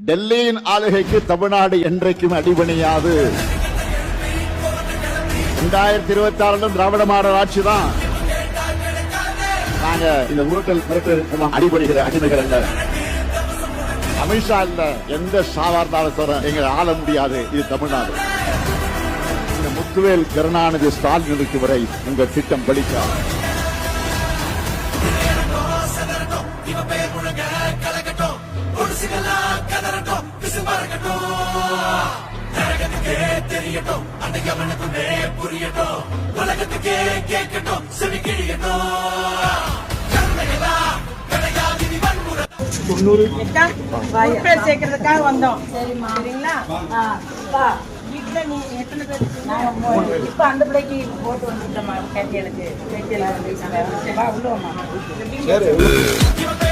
டெல்லியின் ஆளுகைக்கு தமிழ்நாடு என்றைக்கும் அடிபணியாது. 2026 திராவிட மாடல் ஆட்சி தான். நாங்க இந்த உருட்டல் மிரட்டல் அடிபடுகிற அடிமைகள் அல்ல. அமித்ஷா இல்ல, எந்த சாதாரண சொல்ற எங்களை ஆள முடியாது. இது தமிழ்நாடு. இந்த முத்துவேல் கருணாநிதி ஸ்டாலின் இருக்கு வரை உங்க திட்டம் பலிக்காது. சேர்க்கறதுக்காக வந்தோம். சரிங்களா? வீட்டுல நீ எத்தனை பேர்? இப்ப அந்த பிள்ளைக்கு போட்டு வந்துட்டோம். எனக்கு உள்ள